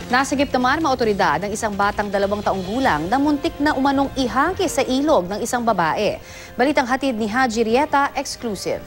Nasagip naman mga otoridad ng isang batang 2 taong gulang na muntik na umanong ihagis sa ilog ng isang babae. Balitang hatid ni Haji Rieta, exclusive.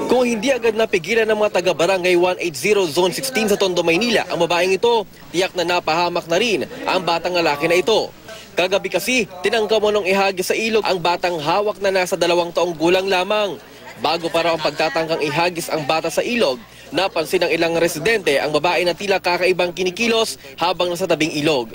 Kung hindi agad napigilan ng mga taga-barangay 180 Zone 16 sa Tondo, Maynila ang babaeng ito, tiyak na napahamak na rin ang batang lalaki na ito. Kagabi kasi, tinangka mo nung ihagis sa ilog ang batang hawak na nasa 2 taong gulang lamang. Bago pa raw ang pagtatangkang ihagis ang bata sa ilog, napansin ng ilang residente ang babae na tila kakaibang kinikilos habang nasa tabing ilog.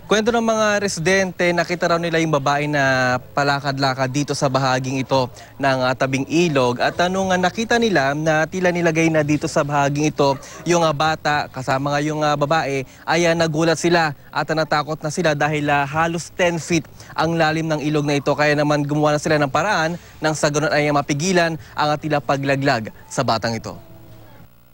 Kwento ng mga residente, nakita raw nila yung babae na palakad-lakad dito sa bahaging ito ng tabing ilog. At nakita nila na tila nilagay na dito sa bahaging ito yung bata kasama nga yung babae, ay nagulat sila at natakot na sila dahil halos 10 feet ang lalim ng ilog na ito. Kaya naman gumawa na sila ng paraan nang sa ganun ay mapigilan ang tila paglaglag sa batang ito.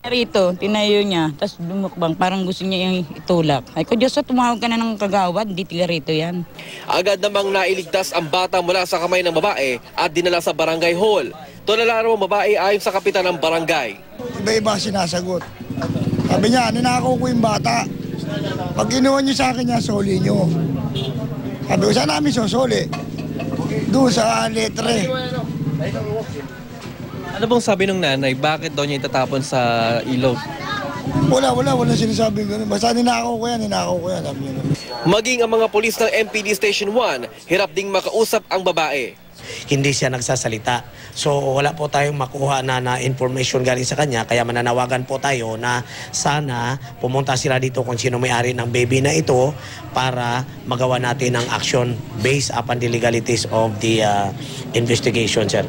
Rito, tinayo niya, tapos dumukbang, parang gusto niya yung itulak. Ay ko, Diyos, tumawag ka na ng kagawad, hindi tiga rito yan. Agad namang nailigtas ang bata mula sa kamay ng babae at dinala sa barangay hall. Tulala raw ang babae ayon sa kapitan ng barangay. Iba-iba sinasagot. Sabi niya, ninakaw ko yung bata. Pag kinuha niyo sa akin niya, soli niyo. Sabi ko, saan namin susoli? Doon sa letre. Ano bang sabi ng nanay? Bakit daw niya itatapon sa ilog? Wala sinasabing gano'n. Basta ninakaw ko yan, sabi niya. Maging ang mga pulis ng MPD Station 1, hirap ding makausap ang babae. Hindi siya nagsasalita. So wala po tayong makuha na information galing sa kanya, kaya mananawagan po tayo na sana pumunta sila dito kung sino may-ari ng baby na ito para magawa natin ang action based upon the legalities of the investigation, sir.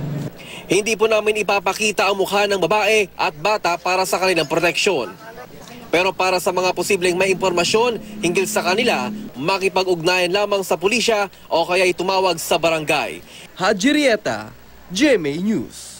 Hindi po namin ipapakita ang mukha ng babae at bata para sa kanilang proteksyon. Pero para sa mga posibleng may impormasyon hinggil sa kanila, makipag-ugnayan lamang sa pulisya o kaya tumawag sa barangay. Haji Rieta, GMA News.